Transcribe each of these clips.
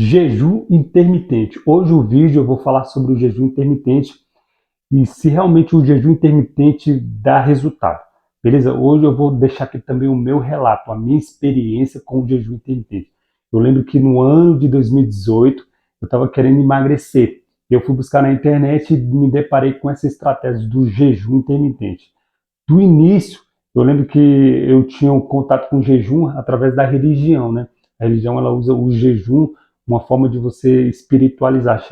Jejum intermitente. Hoje o vídeo eu vou falar sobre o jejum intermitente e se realmente o jejum intermitente dá resultado. Beleza? Hoje eu vou deixar aqui também o meu relato, a minha experiência com o jejum intermitente. Eu lembro que no ano de 2018 eu estava querendo emagrecer. Eu fui buscar na internet e me deparei com essa estratégia do jejum intermitente. Do início, eu lembro que eu tinha um contato com o jejum através da religião, né? A religião ela usa o jejum uma forma de você espiritualizar,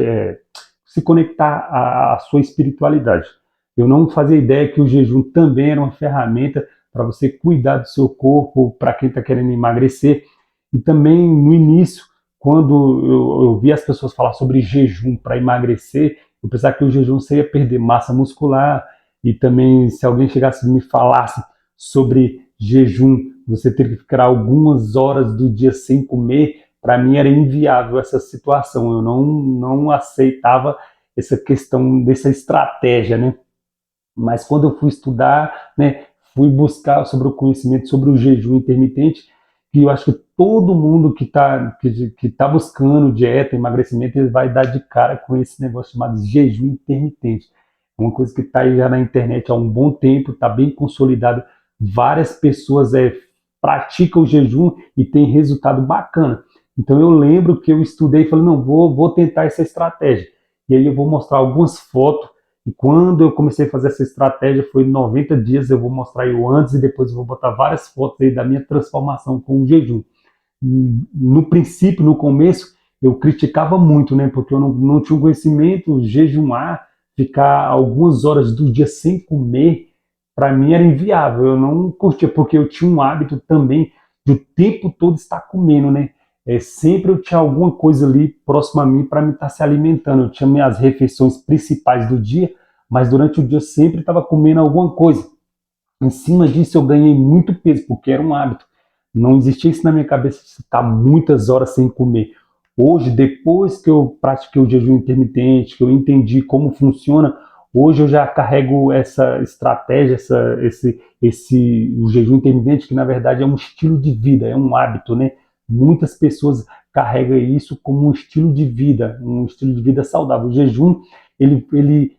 se conectar à sua espiritualidade. Eu não fazia ideia que o jejum também era uma ferramenta para você cuidar do seu corpo, para quem está querendo emagrecer. E também no início, quando eu vi as pessoas falar sobre jejum para emagrecer, eu pensava que o jejum você ia perder massa muscular, e também se alguém chegasse e me falasse sobre jejum, você ter que ficar algumas horas do dia sem comer, para mim era inviável essa situação. Eu não aceitava essa questão dessa estratégia, né? Mas quando eu fui estudar, né, fui buscar sobre o conhecimento sobre o jejum intermitente, que eu acho que todo mundo que tá buscando dieta, emagrecimento, ele vai dar de cara com esse negócio chamado jejum intermitente. É uma coisa que está aí já na internet há um bom tempo, está bem consolidado. Várias pessoas praticam o jejum e tem resultado bacana. Então eu lembro que eu estudei e falei, não, vou tentar essa estratégia. E aí eu vou mostrar algumas fotos. E quando eu comecei a fazer essa estratégia, foi 90 dias, eu vou mostrar aí o antes e depois eu vou botar várias fotos aí da minha transformação com o jejum. No princípio, no começo, eu criticava muito, né? Porque eu não tinha conhecimento, jejumar, ficar algumas horas do dia sem comer, para mim era inviável. Eu não curtia, porque eu tinha um hábito também de o tempo todo estar comendo, né? Sempre eu tinha alguma coisa ali próximo a mim para me estar se alimentando. Eu tinha minhas refeições principais do dia, mas durante o dia eu sempre estava comendo alguma coisa. Em cima disso eu ganhei muito peso, porque era um hábito. Não existia isso na minha cabeça de ficar muitas horas sem comer. Hoje, depois que eu pratiquei o jejum intermitente, que eu entendi como funciona, hoje eu já carrego essa estratégia, o jejum intermitente, que na verdade é um estilo de vida, é um hábito, né? Muitas pessoas carregam isso como um estilo de vida saudável. O jejum,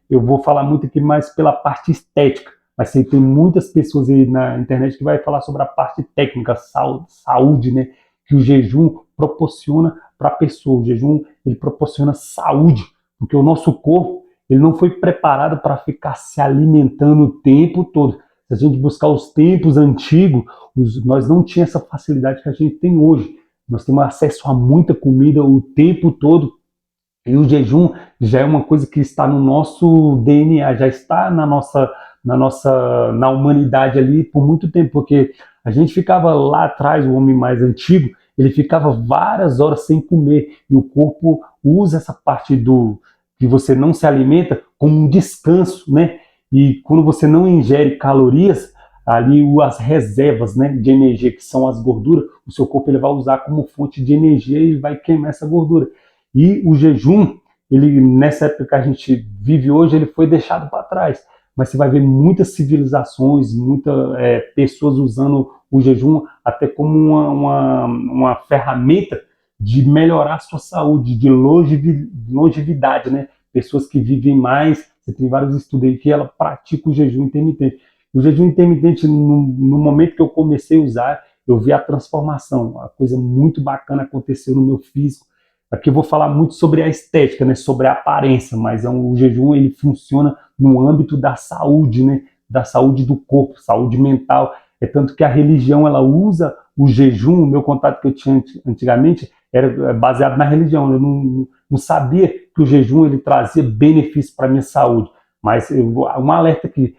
eu vou falar muito aqui mais pela parte estética, mas tem muitas pessoas aí na internet que vai falar sobre a parte técnica, saúde, né? Que o jejum proporciona para a pessoa. O jejum ele proporciona saúde, porque o nosso corpo ele não foi preparado para ficar se alimentando o tempo todo. Se a gente buscar os tempos antigos, nós não tínhamos essa facilidade que a gente tem hoje. Nós temos acesso a muita comida o tempo todo. E o jejum já é uma coisa que está no nosso DNA, já está na humanidade ali por muito tempo, porque a gente ficava lá atrás, o homem mais antigo, ele ficava várias horas sem comer e o corpo usa essa parte do que você não se alimenta como um descanso, né? E quando você não ingere calorias, ali as reservas, né, de energia que são as gorduras, o seu corpo ele vai usar como fonte de energia e vai queimar essa gordura. E o jejum, ele nessa época que a gente vive hoje, ele foi deixado para trás. Mas você vai ver muitas civilizações, muitas pessoas usando o jejum até como uma ferramenta de melhorar a sua saúde, de longevidade, né? Pessoas que vivem mais, você tem vários estudos aí que ela pratica o jejum intermitente. O jejum intermitente, no momento que eu comecei a usar, eu vi a transformação, uma coisa muito bacana aconteceu no meu físico. Aqui eu vou falar muito sobre a estética, né, sobre a aparência, mas o jejum ele funciona no âmbito da saúde, né, da saúde do corpo, saúde mental. É tanto que a religião ela usa o jejum. O meu contato que eu tinha antigamente era baseado na religião. Eu não sabia que o jejum ele trazia benefício para a minha saúde. Mas um alerta aqui,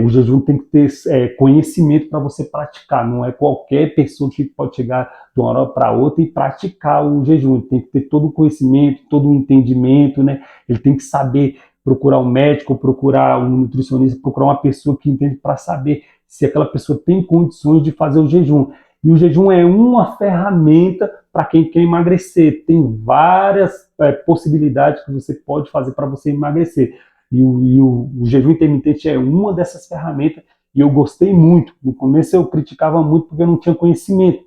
o jejum tem que ter conhecimento para você praticar. Não é qualquer pessoa que pode chegar de uma hora para outra e praticar o jejum. Ele tem que ter todo o conhecimento, todo o entendimento, né? Ele tem que saber procurar um médico, procurar um nutricionista, procurar uma pessoa que entende para saber se aquela pessoa tem condições de fazer o jejum. E o jejum é uma ferramenta para quem quer emagrecer. Tem várias possibilidades que você pode fazer para você emagrecer. O jejum intermitente é uma dessas ferramentas e eu gostei muito. No começo eu criticava muito porque eu não tinha conhecimento.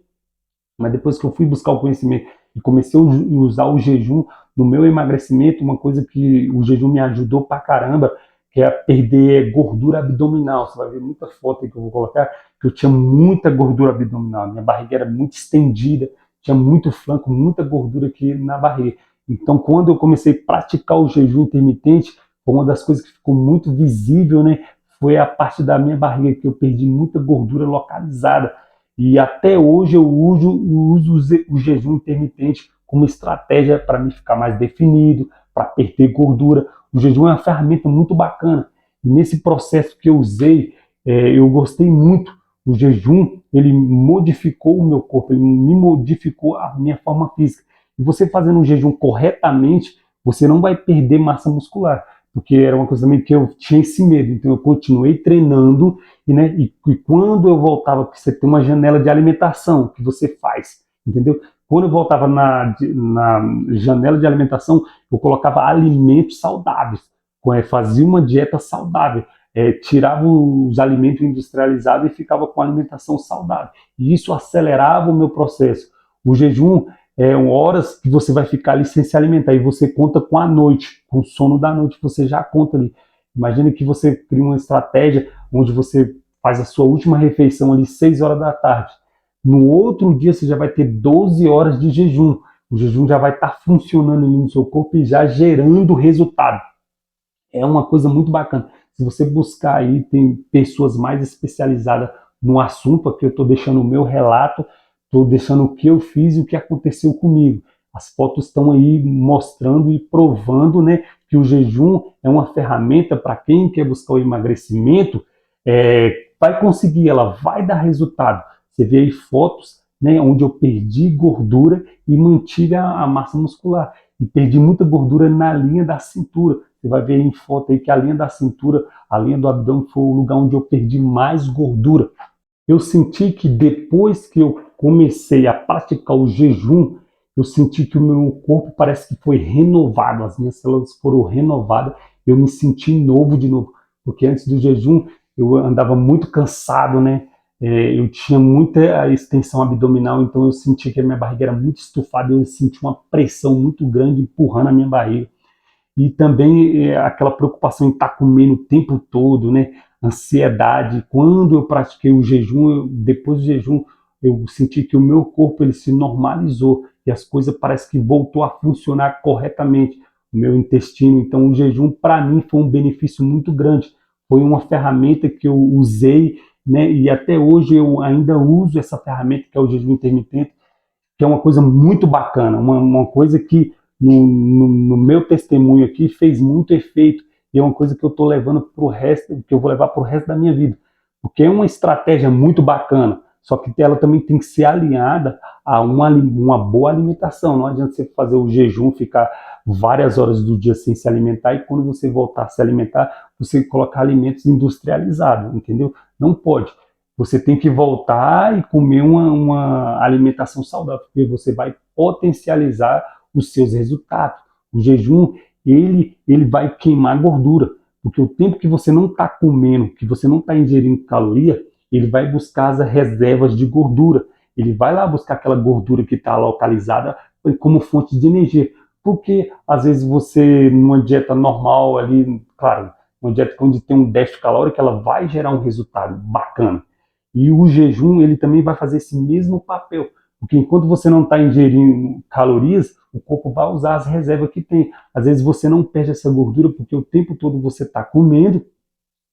Mas depois que eu fui buscar o conhecimento e comecei a usar o jejum no meu emagrecimento, uma coisa que o jejum me ajudou pra caramba, que é perder gordura abdominal. Você vai ver muita foto aí que eu vou colocar, que eu tinha muita gordura abdominal, minha barriga era muito estendida, tinha muito flanco, muita gordura aqui na barriga. Então, quando eu comecei a praticar o jejum intermitente, uma das coisas que ficou muito visível, né, foi a parte da minha barriga, que eu perdi muita gordura localizada. E até hoje eu uso o jejum intermitente como estratégia para me ficar mais definido, para perder gordura. O jejum é uma ferramenta muito bacana. E nesse processo que eu usei, eu gostei muito. O jejum, ele modificou o meu corpo, ele me modificou a minha forma física. E você fazendo o jejum corretamente, você não vai perder massa muscular, porque era uma coisa também que eu tinha esse medo. Então eu continuei treinando e quando eu voltava, porque você tem uma janela de alimentação que você faz, entendeu? Quando eu voltava na janela de alimentação, eu colocava alimentos saudáveis, fazia uma dieta saudável, tirava os alimentos industrializados e ficava com alimentação saudável. E isso acelerava o meu processo. O jejum horas que você vai ficar ali sem se alimentar, e você conta com a noite, com o sono da noite, você já conta ali. Imagina que você cria uma estratégia onde você faz a sua última refeição ali 6 horas da tarde. No outro dia você já vai ter 12 horas de jejum. O jejum já vai estar funcionando ali no seu corpo e já gerando resultado. É uma coisa muito bacana. Se você buscar aí, tem pessoas mais especializadas no assunto. Aqui eu estou deixando o meu relato, estou deixando o que eu fiz e o que aconteceu comigo. As fotos estão aí mostrando e provando, né, que o jejum é uma ferramenta para quem quer buscar o emagrecimento, vai conseguir, ela vai dar resultado. Você vê aí fotos, né, onde eu perdi gordura e mantive a massa muscular. E perdi muita gordura na linha da cintura. Você vai ver em foto aí que a linha da cintura, a linha do abdômen foi o lugar onde eu perdi mais gordura. Eu senti que depois que eu comecei a praticar o jejum, eu senti que o meu corpo parece que foi renovado, as minhas células foram renovadas, eu me senti novo de novo, porque antes do jejum eu andava muito cansado, né? Eu tinha muita extensão abdominal, então eu senti que a minha barriga era muito estufada, eu senti uma pressão muito grande empurrando a minha barriga. E também aquela preocupação em estar comendo o tempo todo, né? Ansiedade. Quando eu pratiquei o jejum, depois do jejum, eu senti que o meu corpo ele se normalizou e as coisas parece que voltou a funcionar corretamente, o meu intestino. Então o jejum para mim foi um benefício muito grande. Foi uma ferramenta que eu usei, né? E até hoje eu ainda uso essa ferramenta que é o jejum intermitente, que é uma coisa muito bacana, uma coisa que no meu testemunho aqui fez muito efeito e é uma coisa que eu estou levando para o resto, que eu vou levar para o resto da minha vida, porque é uma estratégia muito bacana, só que ela também tem que ser alinhada a uma boa alimentação. Não adianta você fazer o jejum, ficar várias horas do dia sem se alimentar e quando você voltar a se alimentar, você colocar alimentos industrializados, entendeu? Não pode. Você tem que voltar e comer uma alimentação saudável, porque você vai potencializar os seus resultados. O jejum, ele vai queimar gordura, porque o tempo que você não está comendo, que você não está ingerindo caloria, ele vai buscar as reservas de gordura. Ele vai lá buscar aquela gordura que está localizada como fonte de energia. Porque, às vezes, você, numa dieta normal ali, claro, uma dieta onde tem um déficit calórico, ela vai gerar um resultado bacana. E o jejum, ele também vai fazer esse mesmo papel. Porque enquanto você não está ingerindo calorias, o corpo vai usar as reservas que tem. Às vezes você não perde essa gordura porque o tempo todo você está comendo,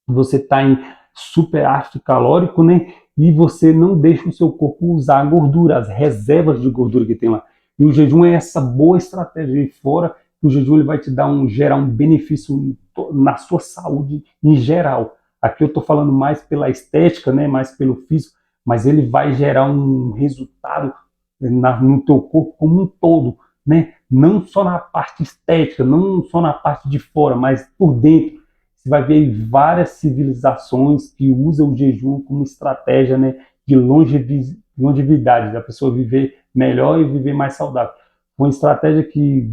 você está em superávit calórico, né? E você não deixa o seu corpo usar a gordura, as reservas de gordura que tem lá. E o jejum é essa boa estratégia. E fora, o jejum ele vai te dar gerar um benefício na sua saúde em geral. Aqui eu estou falando mais pela estética, né? Mais pelo físico, mas ele vai gerar um resultado no teu corpo como um todo, né? Não só na parte estética, não só na parte de fora, mas por dentro. Você vai ver várias civilizações que usam o jejum como estratégia, né, de longevidade, da pessoa viver melhor e viver mais saudável. Foi uma estratégia que,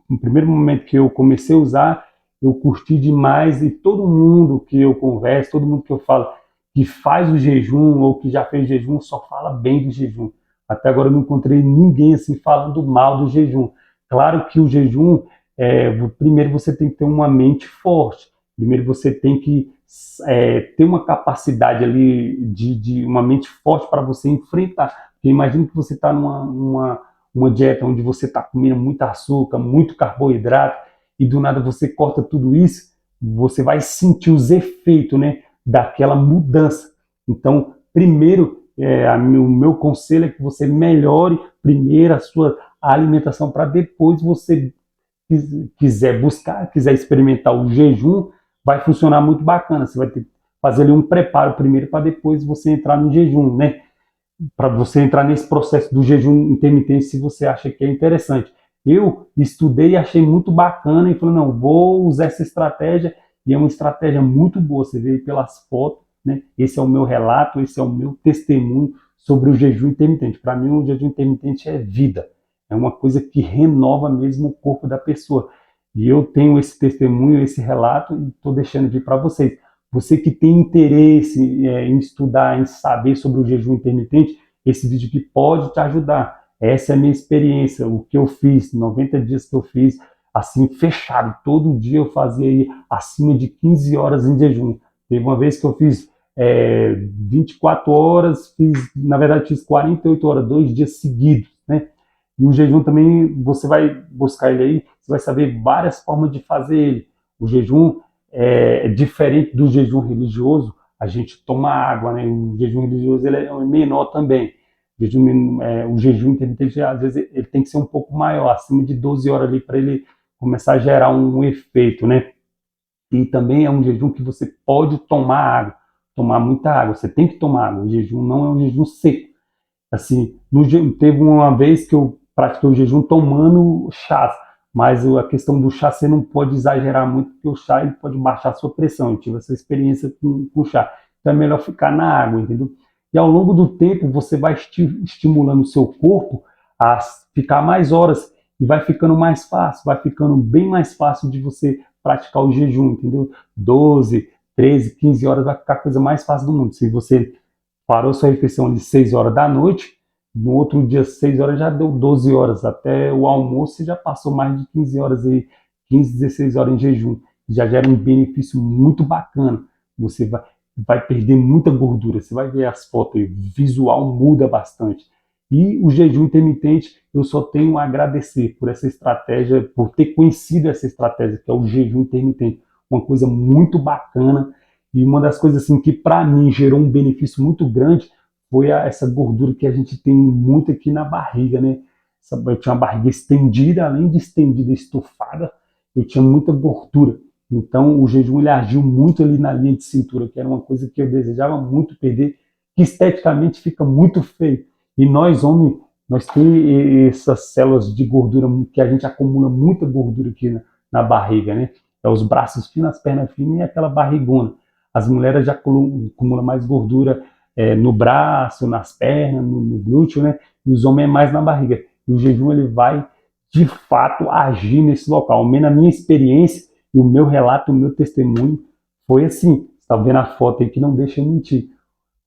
no primeiro momento que eu comecei a usar, eu curti demais e todo mundo que eu converso, todo mundo que eu falo que faz o jejum ou que já fez jejum só fala bem do jejum. Até agora eu não encontrei ninguém assim falando mal do jejum. Claro que o jejum, primeiro você tem que ter uma mente forte, primeiro você tem que ter uma capacidade ali de uma mente forte para você enfrentar. Porque imagina que você está uma dieta onde você está comendo muito açúcar, muito carboidrato, e do nada você corta tudo isso, você vai sentir os efeitos, né, daquela mudança. Então, primeiro, o meu conselho é que você melhore primeiro a sua alimentação para depois você quiser buscar, quiser experimentar o jejum, vai funcionar muito bacana. Você vai ter que fazer ali um preparo primeiro para depois você entrar no jejum, né? Para você entrar nesse processo do jejum intermitente, se você acha que é interessante. Eu estudei e achei muito bacana e falei, não, vou usar essa estratégia e é uma estratégia muito boa. Você vê pelas fotos, né? Esse é o meu relato, esse é o meu testemunho sobre o jejum intermitente. Para mim, o jejum intermitente é vida. É uma coisa que renova mesmo o corpo da pessoa. E eu tenho esse testemunho, esse relato e estou deixando aqui para vocês. Você que tem interesse em estudar, em saber sobre o jejum intermitente, esse vídeo aqui pode te ajudar. Essa é a minha experiência, o que eu fiz, 90 dias que eu fiz, assim, fechado. Todo dia eu fazia aí acima de 15 horas em jejum. Teve uma vez que eu fiz 24 horas, na verdade fiz 48 horas, 2 dias seguidos, né? E o jejum também, você vai buscar ele aí, você vai saber várias formas de fazer ele. O jejum é diferente do jejum religioso, a gente toma água, né? O jejum religioso ele é menor também. O jejum intermitente, às vezes, ele tem que ser um pouco maior, acima de 12 horas ali, para ele começar a gerar um efeito, né? E também é um jejum que você pode tomar água, tomar muita água. Você tem que tomar água. O jejum não é um jejum seco. Assim, teve uma vez que eu pratiquei o jejum tomando chá, mas a questão do chá você não pode exagerar muito, porque o chá ele pode baixar a sua pressão. Eu tive essa experiência com o chá. Então é melhor ficar na água, entendeu? E ao longo do tempo você vai estimulando o seu corpo a ficar mais horas e vai ficando mais fácil, vai ficando bem mais fácil de você praticar o jejum, entendeu? 12, 13, 15 horas vai ficar a coisa mais fácil do mundo. Se você parou sua refeição de 6 horas da noite, no outro dia, 6 horas, já deu 12 horas. Até o almoço, você já passou mais de 15 horas aí, 15, 16 horas em jejum. Já gera um benefício muito bacana. Você vai perder muita gordura. Você vai ver as fotos, o visual muda bastante. E o jejum intermitente, eu só tenho a agradecer por essa estratégia, por ter conhecido essa estratégia, que é o jejum intermitente. Uma coisa muito bacana. E uma das coisas assim que para mim gerou um benefício muito grande foi essa gordura que a gente tem muito aqui na barriga, né? Eu tinha uma barriga estendida, além de estendida, estufada, eu tinha muita gordura. Então o jejum ele agiu muito ali na linha de cintura, que era uma coisa que eu desejava muito perder, que esteticamente fica muito feio. E nós, homens, nós temos essas células de gordura que a gente acumula muita gordura aqui na barriga, né? É os braços finos, as pernas finas e aquela barrigona. As mulheres já acumulam mais gordura no braço, nas pernas, no glúteo, né? E os homens é mais na barriga. E o jejum ele vai, de fato, agir nesse local. Ao menos a minha experiência e o meu relato, o meu testemunho foi assim. Você está vendo a foto aí que não deixa eu mentir.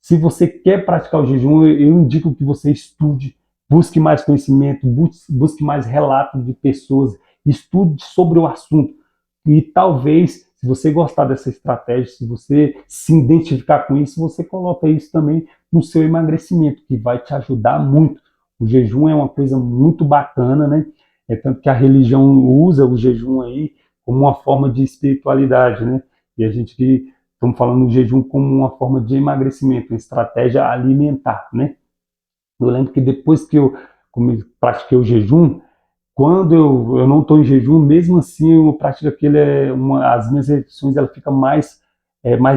Se você quer praticar o jejum, eu indico que você estude, busque mais conhecimento, busque mais relatos de pessoas, estude sobre o assunto. E talvez, se você gostar dessa estratégia, se você se identificar com isso, você coloca isso também no seu emagrecimento, que vai te ajudar muito. O jejum é uma coisa muito bacana, né? É tanto que a religião usa o jejum aí como uma forma de espiritualidade, né? E a gente que estamos falando do jejum como uma forma de emagrecimento, uma estratégia alimentar, né? Eu lembro que depois que eu pratiquei o jejum, quando eu não estou em jejum, mesmo assim eu pratico as minhas refeições ela fica mais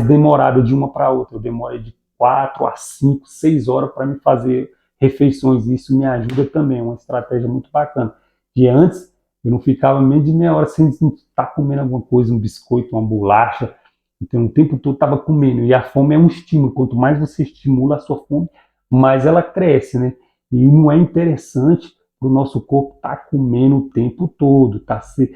demorada de uma para outra. Eu demoro de 4 a 5, 6 horas para me fazer refeições. E isso me ajuda também, é uma estratégia muito bacana. Que antes eu não ficava menos de meia hora sem estar comendo alguma coisa, um biscoito, uma bolacha. Então o tempo todo estava comendo. E a fome é um estímulo. Quanto mais você estimula a sua fome, mais ela cresce, né? E não é interessante o nosso corpo tá comendo o tempo todo, tá se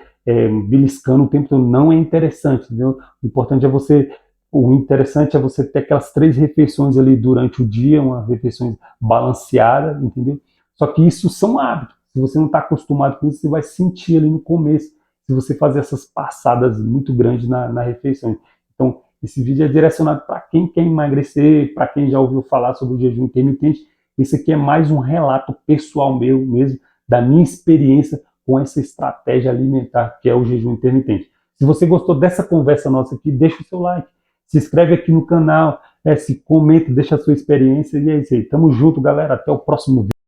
beliscando o tempo todo, não é interessante, entendeu? O importante é você O interessante é você ter aquelas 3 refeições ali durante o dia, uma refeição balanceada, entendeu? Só que isso são hábitos. Se você não está acostumado com isso, você vai sentir ali no começo, se você fazer essas passadas muito grandes na refeição. Então, esse vídeo é direcionado para quem quer emagrecer, para quem já ouviu falar sobre o jejum intermitente. Esse aqui é mais um relato pessoal meu mesmo, da minha experiência com essa estratégia alimentar que é o jejum intermitente. Se você gostou dessa conversa nossa aqui, deixa o seu like, se inscreve aqui no canal, se comenta, deixa a sua experiência e é isso aí. Tamo junto, galera. Até o próximo vídeo.